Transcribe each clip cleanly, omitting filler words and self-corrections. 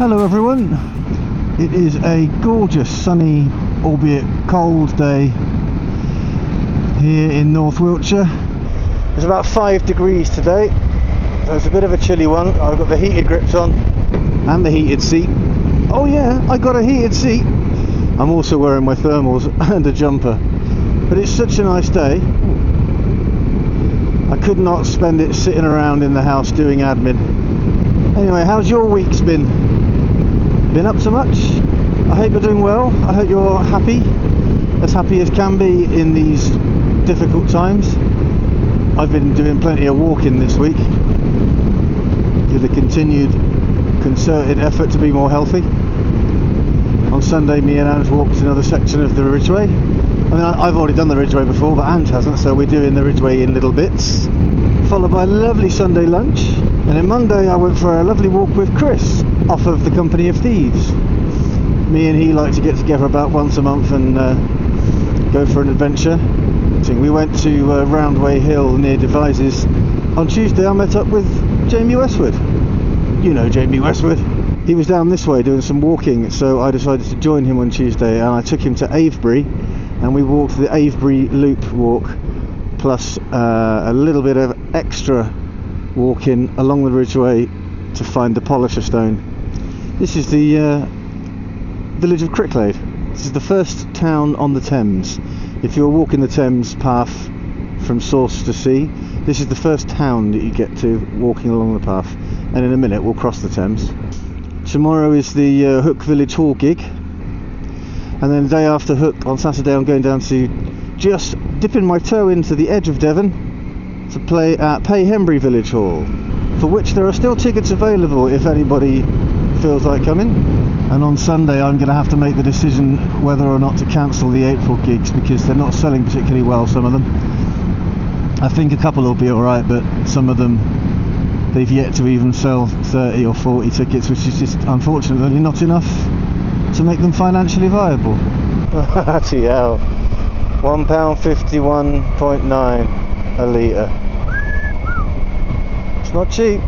Hello everyone, it is a gorgeous sunny albeit cold day here in North Wiltshire. It's about 5 degrees today, so it's a bit of a chilly one. I've got the heated grips on and the heated seat. Oh yeah, I got a heated seat. I'm also wearing my thermals and a jumper, but it's such a nice day. I could not spend it sitting around in the house doing admin. Anyway, how's your week's been? Been up so much? I hope you're doing well. I hope you're happy as can be in these difficult times. I've been doing plenty of walking this week with a continued concerted effort to be more healthy. On Sunday me and Ange walked another section of the Ridgeway. I mean, I've already done the Ridgeway before, but Ange hasn't, so we're doing the Ridgeway in little bits, followed by a lovely Sunday lunch. And then Monday I went for a lovely walk with Chris off of the Company of Thieves. Me and he like to get together about once a month and go for an adventure. We went to Roundway Hill near Devizes. On Tuesday I met up with Jamie Westwood. You know Jamie Westwood. He was down this way doing some walking, so I decided to join him on Tuesday and I took him to Avebury and we walked the Avebury Loop walk plus a little bit of extra walking along the Ridgeway to find the Polisher Stone. This is the village of Cricklade. This is the first town on the Thames. If you're walking the Thames path from source to sea, this is the first town that you get to walking along the path, and in a minute we'll cross the Thames. Tomorrow is the Hook Village Hall gig, and then the day after Hook on Saturday I'm going down to just dipping my toe into the edge of Devon to play at Payhembury Village Hall, for which there are still tickets available if anybody feels like coming. And on Sunday I'm going to have to make the decision whether or not to cancel the April gigs because they're not selling particularly well, some of them. I think a couple will be alright, but some of them they've yet to even sell 30 or 40 tickets, which is just unfortunately not enough to make them financially viable. Bloody hell. £1.51.9 a litre. It's not cheap.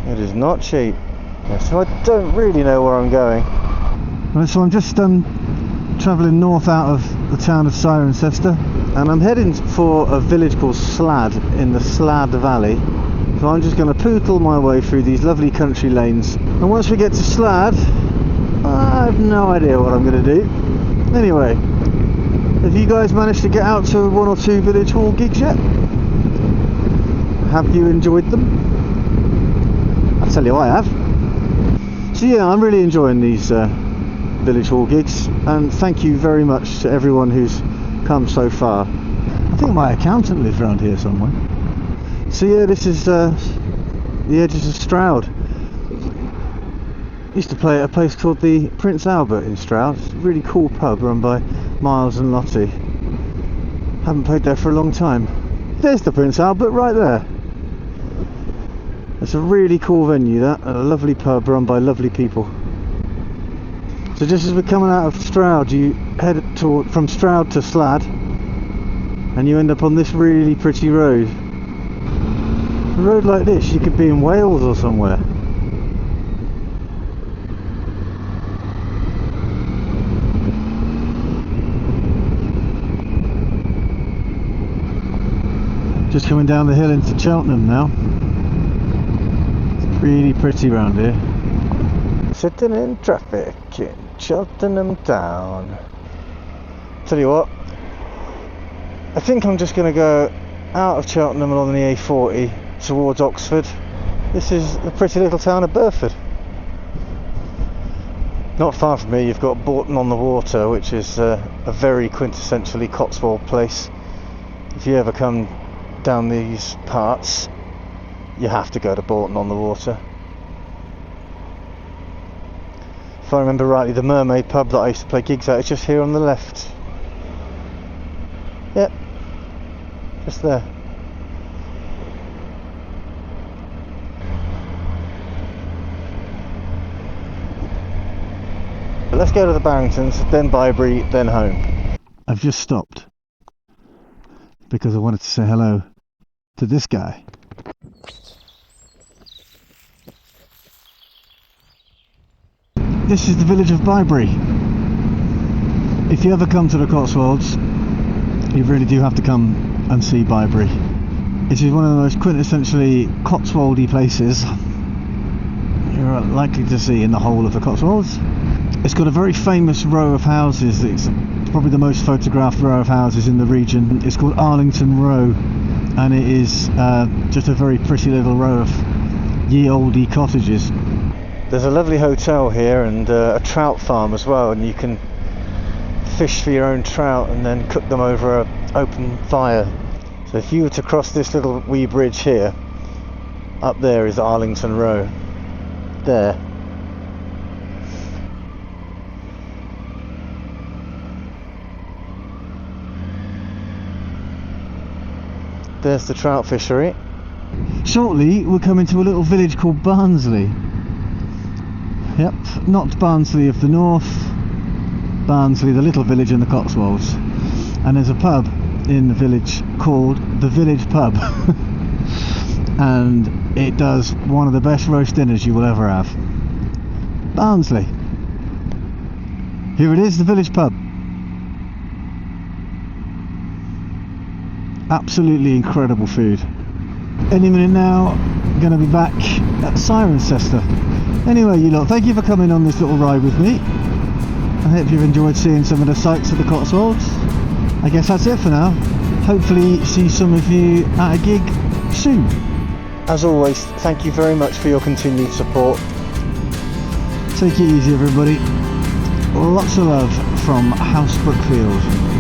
It is not cheap. Yeah, so I don't really know where I'm going. Right, so I'm just travelling north out of the town of Cirencester, and I'm heading for a village called Slad in the Slad Valley. So I'm just going to poodle my way through these lovely country lanes, and once we get to Slad I have no idea what I'm going to do. Anyway, have you guys managed to get out to one or two village hall gigs yet? Have you enjoyed them? I'll tell you I have. So yeah, I'm really enjoying these village hall gigs, and thank you very much to everyone who's come so far. I think my accountant lives around here somewhere. So yeah, this is the edges of Stroud. Used to play at a place called the Prince Albert in Stroud. It's a really cool pub run by Miles and Lottie. Haven't played there for a long time. There's the Prince Albert right there. It's a really cool venue, that, and a lovely pub run by lovely people. So just as we're coming out of Stroud, you head from Stroud to Slad, and you end up on this really pretty road. A road like this, you could be in Wales or somewhere. Just coming down the hill into Cheltenham now. Really pretty round here. Sitting in traffic in Cheltenham town. Tell you what, I think I'm just going to go out of Cheltenham along the A40 towards Oxford. This is the pretty little town of Burford. Not far from here you've got Bourton on the Water, which is a very quintessentially Cotswold place. If you ever come down these parts, you have to go to Bourton on the Water. If I remember rightly, the Mermaid pub that I used to play gigs at is just here on the left. Yep, just there. But let's go to the Barringtons, then Bybury, then home. I've just stopped because I wanted to say hello to this guy. this is the village of Bybury. If you ever come to the Cotswolds, you really do have to come and see Bybury. It is one of the most quintessentially Cotswoldy places you're likely to see in the whole of the Cotswolds. It's got a very famous row of houses. It's probably the most photographed row of houses in the region. It's called Arlington Row, and it is just a very pretty little row of ye olde cottages. There's a lovely hotel here and a trout farm as well, and you can fish for your own trout and then cook them over an open fire. So if you were to cross this little wee bridge here, up there is Arlington Row. There. There's the trout fishery. Shortly we're coming to a little village called Barnsley. Yep, not Barnsley of the North, Barnsley, the little village in the Cotswolds. And there's a pub in the village called the Village Pub. And it does one of the best roast dinners you will ever have. Barnsley. Here it is, the Village Pub. Absolutely incredible food. Any minute now, I'm going to be back at Cirencester. Anyway, you lot, thank you for coming on this little ride with me. I hope you've enjoyed seeing some of the sights of the Cotswolds. I guess that's it for now. Hopefully see some of you at a gig soon. As always, thank you very much for your continued support. Take it easy, everybody. Lots of love from House Brookfield.